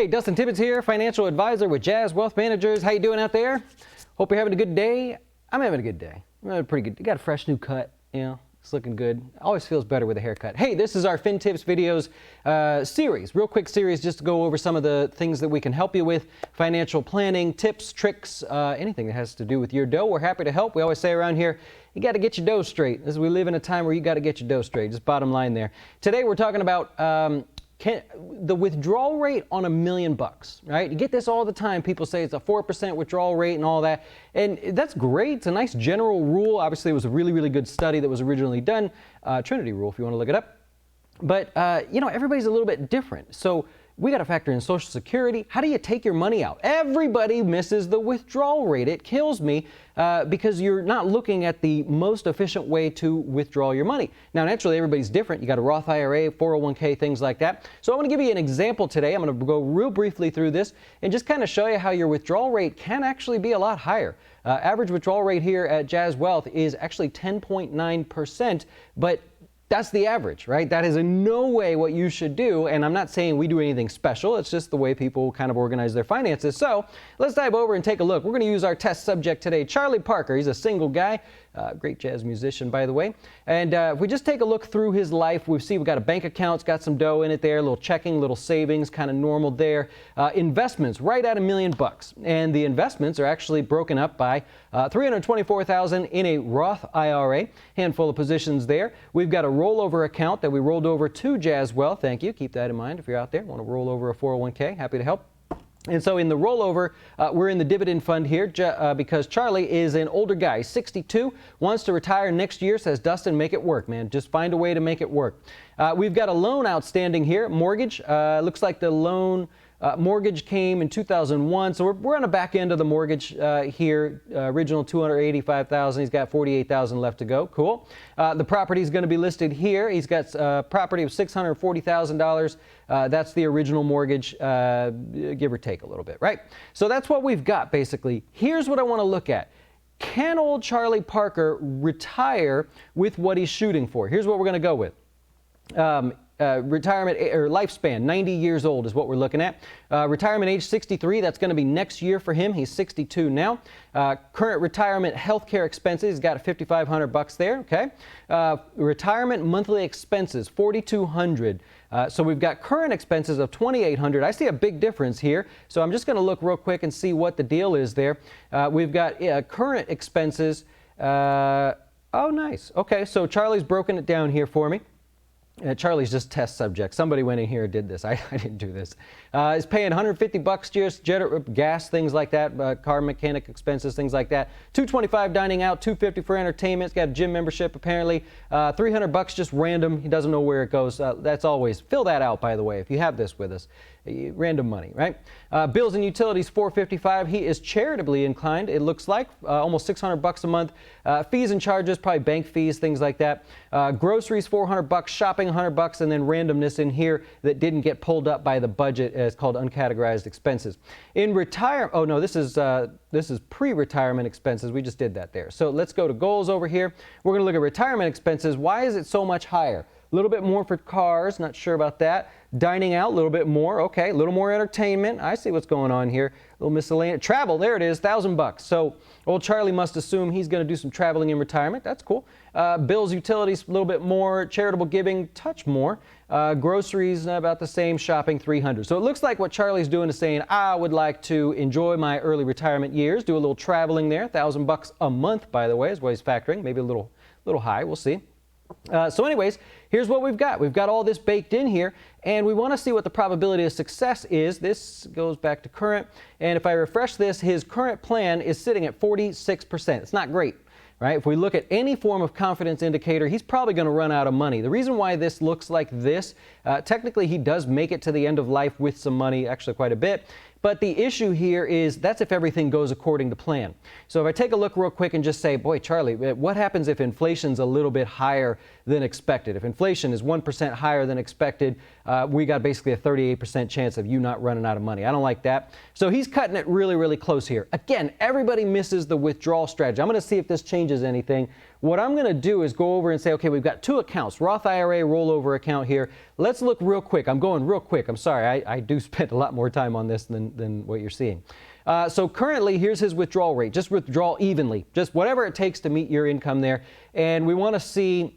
Hey, Dustin Tibbetts here, financial advisor with Jazz Wealth Managers. How you doing out there? Hope you're having a good day. I'm having a good day. I'm having a pretty good. You got a fresh new cut, you know. It's looking good. Always feels better with a haircut. Hey, this is our Fin Tips videos series. Real quick series just to go over some of the things that we can help you with. Financial planning, tips, tricks, anything that has to do with your dough. We're happy to help. We always say around here, you got to get your dough straight. As we live in a time where you got to get your dough straight. Just bottom line there. Today we're talking about the withdrawal rate on $1 million, right? You get this all the time. People say it's a 4% withdrawal rate and all that. And that's great. It's a nice general rule. Obviously, it was a really, really good study that was originally done. Trinity rule, if you want to look it up. But, you know, everybody's a little bit different. So we got to factor in Social Security. How do you take your money out? Everybody misses the withdrawal rate. It kills me because you're not looking at the most efficient way to withdraw your money. Now, naturally, everybody's different. You got a Roth IRA, 401k, things like that. So I want to give you an example today. I'm going to go real briefly through this and just kind of show you how your withdrawal rate can actually be a lot higher. Average withdrawal rate here at Jazz Wealth is actually 10.9%, but that's the average, right? That is in no way what you should do, and I'm not saying we do anything special. It's just the way people kind of organize their finances. So let's dive over and take a look. We're going to use our test subject today, Charlie Parker. He's a single guy, great jazz musician, by the way. And if we just take a look through his life, we've got a bank account, it's got some dough in it there, a little checking, little savings, kind of normal there. Investments, right at $1 million. And the investments are actually broken up by $324,000 in a Roth IRA, handful of positions there. We've got a rollover account that we rolled over to Jazz Wealth. Thank you. Keep that in mind if you're out there. Want to roll over a 401k. Happy to help. And so in the rollover, we're in the dividend fund here because Charlie is an older guy, 62, wants to retire next year, says, Dustin, make it work, man. Just find a way to make it work. We've got a loan outstanding here, mortgage. Looks like the loan mortgage came in 2001, so we're on the back end of the mortgage here. Original $285,000. He's got $48,000 left to go. Cool. The property is going to be listed here. He's got a property of $640,000. That's the original mortgage, give or take a little bit, right? So that's what we've got, basically. Here's what I want to look at. Can old Charlie Parker retire with what he's shooting for? Here's what we're going to go with. Retirement or lifespan, 90 years old is what we're looking at. Retirement age 63, that's going to be next year for him. He's 62 now. Current retirement healthcare expenses, he's got $5,500 there, okay? Retirement monthly expenses, $4,200. So we've got current expenses of $2,800. I see a big difference here. So I'm just going to look real quick and see what the deal is there. We've got current expenses. Oh, nice. Okay, so Charlie's broken it down here for me. Charlie's just test subject. Somebody went in here and did this. I didn't do this. He's paying $150 just gas, things like that, car mechanic expenses, things like that. $225 dining out, $250 for entertainment. He's got a gym membership apparently. $300 just random. He doesn't know where it goes. That's always, fill that out, by the way, if you have this with us. Random money, right? Bills and utilities, $455. He is charitably inclined, it looks like, almost $600 a month. Fees and charges, probably bank fees, things like that. Groceries, $400. Shopping, $100, and then randomness in here that didn't get pulled up by the budget. It's called uncategorized expenses. In retire, oh no, this is pre-retirement expenses. We just did that there. So let's go to goals over here. We're going to look at retirement expenses. Why is it so much higher? A little bit more for cars, not sure about that. Dining out, a little bit more. Okay, a little more entertainment. I see what's going on here. A little miscellaneous. Travel, there it is, $1,000. So old Charlie must assume he's going to do some traveling in retirement. That's cool. Bills, utilities, a little bit more. Charitable giving, touch more. Groceries, about the same. Shopping, $300. So it looks like what Charlie's doing is saying, I would like to enjoy my early retirement years, do a little traveling there. $1,000 a month, by the way, is what he's factoring. Maybe a little high. We'll see. So anyways, here's what we've got. We've got all this baked in here, and we want to see what the probability of success is. This goes back to current, and if I refresh this, his current plan is sitting at 46%. It's not great, right? If we look at any form of confidence indicator, he's probably going to run out of money. The reason why this looks like this, technically he does make it to the end of life with some money, actually quite a bit. But the issue here is that's if everything goes according to plan. So if I take a look real quick and just say, boy, Charlie, what happens if inflation's a little bit higher than expected? If inflation is 1% higher than expected, we got basically a 38% chance of you not running out of money. I don't like that. So he's cutting it really, really close here. Again, everybody misses the withdrawal strategy. I'm going to see if this changes anything. What I'm going to do is go over and say, okay, we've got two accounts, Roth IRA rollover account here. Let's look real quick. I'm going real quick. I'm sorry. I do spend a lot more time on this than what you're seeing. So currently, here's his withdrawal rate. Just withdraw evenly, just whatever it takes to meet your income there. And we want to see,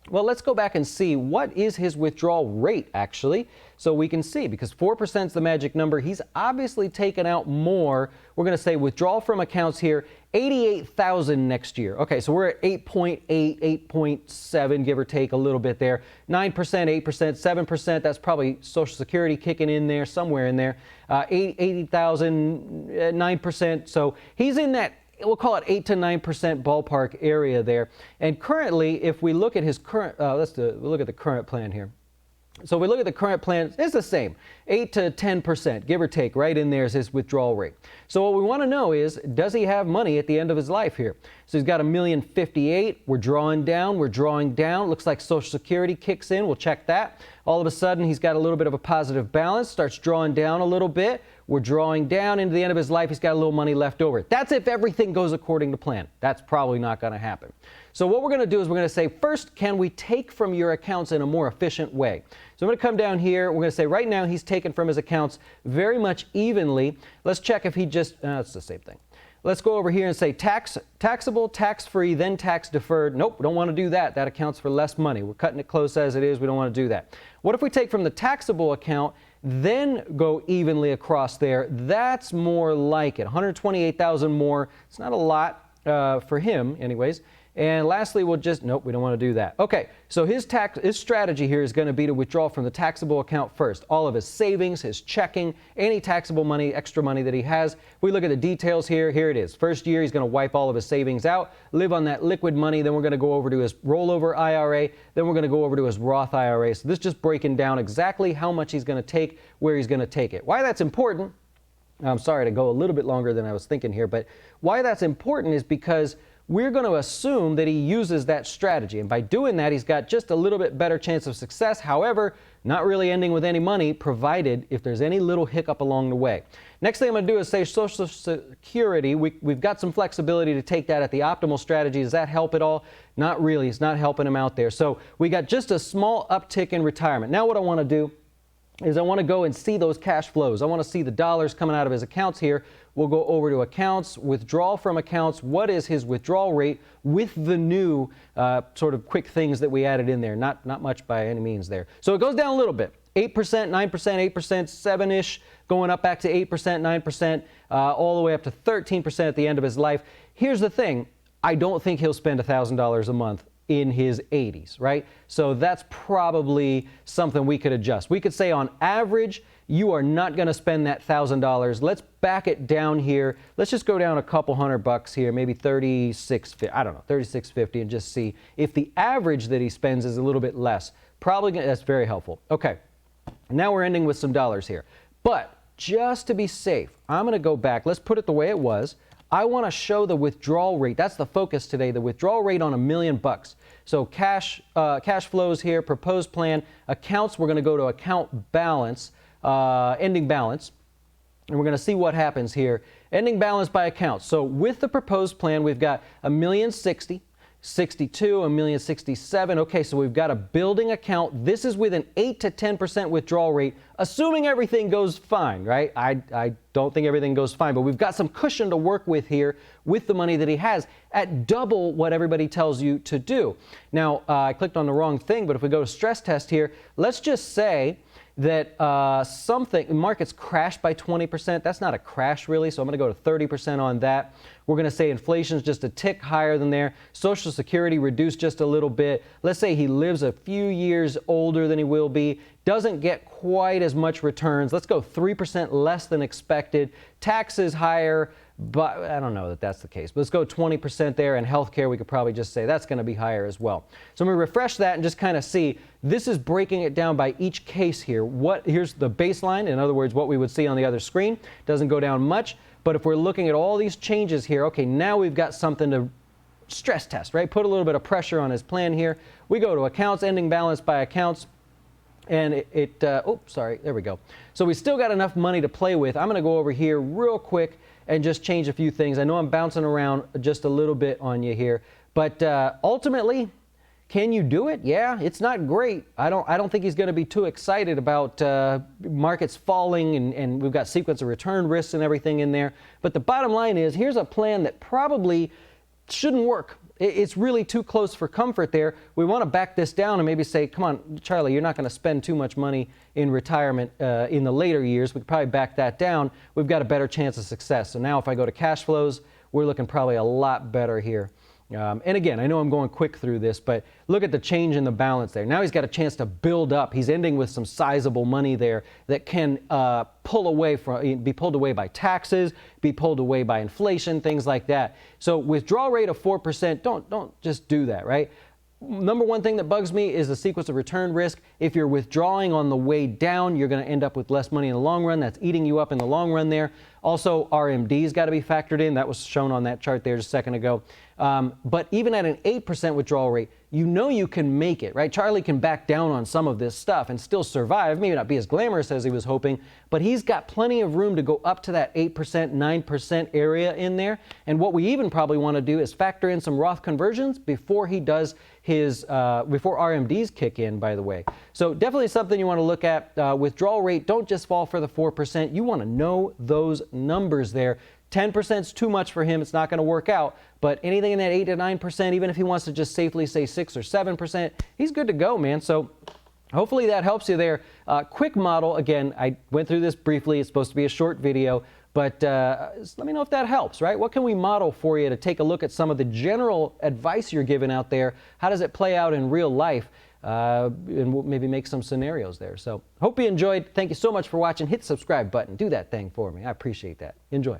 well, let's go back and see what is his withdrawal rate actually, so we can see, because 4% is the magic number. He's obviously taken out more. We're going to say withdrawal from accounts here, 88,000 next year. Okay, so we're at 8.8, 8.7, give or take a little bit there. 9%, 8%, 7%, that's probably Social Security kicking in there, somewhere in there. 80,000, 9%. So he's in that, we'll call it 8 to 9% ballpark area there. And currently, if we look at his current, we'll look at the current plan here. So we look at the current plan, it's the same, 8 to 10%, give or take, right in there is his withdrawal rate. So what we want to know is, does he have money at the end of his life here? So he's got $1,058,000, we're drawing down, looks like Social Security kicks in, we'll check that. All of a sudden, he's got a little bit of a positive balance, starts drawing down a little bit. We're drawing down into the end of his life. He's got a little money left over. That's if everything goes according to plan. That's probably not going to happen. So what we're going to do is we're going to say, first, can we take from your accounts in a more efficient way? So I'm going to come down here. We're going to say right now he's taken from his accounts very much evenly. Let's check if he just, it's the same thing. Let's go over here and say taxable, tax-free, then tax-deferred. Nope, we don't want to do that. That accounts for less money. We're cutting it close as it is. We don't want to do that. What if we take from the taxable account, then go evenly across there? That's more like it. 128,000 more. It's not a lot for him anyways. And lastly, we'll just, nope, we don't want to do that. Okay, so his strategy here is going to be to withdraw from the taxable account first. All of his savings, his checking, any taxable money, extra money that he has. If we look at the details here, here it is. First year, he's going to wipe all of his savings out, live on that liquid money. Then we're going to go over to his rollover IRA. Then we're going to go over to his Roth IRA. So this is just breaking down exactly how much he's going to take, where he's going to take it. Why that's important, I'm sorry to go a little bit longer than I was thinking here, but why that's important is because we're going to assume that he uses that strategy. And by doing that, he's got just a little bit better chance of success. However, not really ending with any money, provided if there's any little hiccup along the way. Next thing I'm going to do is say Social Security. We've got some flexibility to take that at the optimal strategy. Does that help at all? Not really. It's not helping him out there. So we got just a small uptick in retirement. Now what I want to do is I want to go and see those cash flows. I want to see the dollars coming out of his accounts here. We'll go over to accounts, withdrawal from accounts. What is his withdrawal rate with the new sort of quick things that we added in there? Not much by any means there. So it goes down a little bit. 8%, 9%, 8%, 7-ish, going up back to 8%, 9%, all the way up to 13% at the end of his life. Here's the thing. I don't think he'll spend $1,000 a month in his 80s, right? So that's probably something we could adjust. We could say on average, you are not going to spend that $1,000. Let's back it down here. Let's just go down a couple $100 here, maybe $36.50, and just see if the average that he spends is a little bit less. Probably that's very helpful. Okay, now we're ending with some dollars here. But just to be safe, I'm going to go back. Let's put it the way it was. I want to show the withdrawal rate. That's the focus today, the withdrawal rate on $1 million. So cash flows here, proposed plan, accounts, we're going to go to account balance, ending balance, and we're going to see what happens here. Ending balance by account. So with the proposed plan, we've got $1,060,000, $62,000, $1,067,000. Okay, so we've got a building account. This is with an 8 to 10% withdrawal rate, assuming everything goes fine, right? I don't think everything goes fine, but we've got some cushion to work with here with the money that he has at double what everybody tells you to do. Now, I clicked on the wrong thing, but if we go to stress test here, let's just say that markets crashed by 20%. That's not a crash really, so I'm going to go to 30% on that. We're going to say inflation's just a tick higher than there. Social Security reduced just a little bit. Let's say he lives a few years older than he will be, doesn't get quite as much returns. Let's go 3% less than expected. Taxes higher, but I don't know that that's the case. But let's go 20% there, and healthcare, we could probably just say that's going to be higher as well. So I'm going to refresh that and just kind of see. This is breaking it down by each case here. Here's the baseline, in other words, what we would see on the other screen. Doesn't go down much, but if we're looking at all these changes here, okay, now we've got something to stress test, right? Put a little bit of pressure on his plan here. We go to accounts, ending balance by accounts. And there we go. So we still got enough money to play with. I'm going to go over here real quick and just change a few things. I know I'm bouncing around just a little bit on you here, But ultimately, can you do it? Yeah, it's not great. I don't think he's going to be too excited about markets falling and we've got sequence of return risks and everything in there. But the bottom line is, here's a plan that probably shouldn't work. It's really too close for comfort there. We want to back this down and maybe say, come on, Charlie, you're not going to spend too much money in retirement in the later years. We could probably back that down. We've got a better chance of success. So now if I go to cash flows, we're looking probably a lot better here. And again, I know I'm going quick through this, but look at the change in the balance there. Now he's got a chance to build up. He's ending with some sizable money there that can be pulled away by taxes, be pulled away by inflation, things like that. So withdrawal rate of 4%, don't just do that, right? Number one thing that bugs me is the sequence of return risk. If you're withdrawing on the way down, you're going to end up with less money in the long run. That's eating you up in the long run there. Also, RMD's got to be factored in. That was shown on that chart there just a second ago. But even at an 8% withdrawal rate, you know you can make it, right? Charlie can back down on some of this stuff and still survive. Maybe not be as glamorous as he was hoping, but he's got plenty of room to go up to that 8%, 9% area in there. And what we even probably want to do is factor in some Roth conversions before he does his, before RMDs kick in, by the way. So definitely something you want to look at. Withdrawal rate, don't just fall for the 4%. You want to know those numbers there. 10% is too much for him. It's not going to work out. But anything in that 8 to 9%, even if he wants to just safely say 6 or 7%, he's good to go, man. So hopefully that helps you there. Quick model. Again, I went through this briefly. It's supposed to be a short video. But let me know if that helps, right? What can we model for you to take a look at some of the general advice you're giving out there? How does it play out in real life? And we'll maybe make some scenarios there. So hope you enjoyed. Thank you so much for watching. Hit the subscribe button. Do that thing for me. I appreciate that. Enjoy.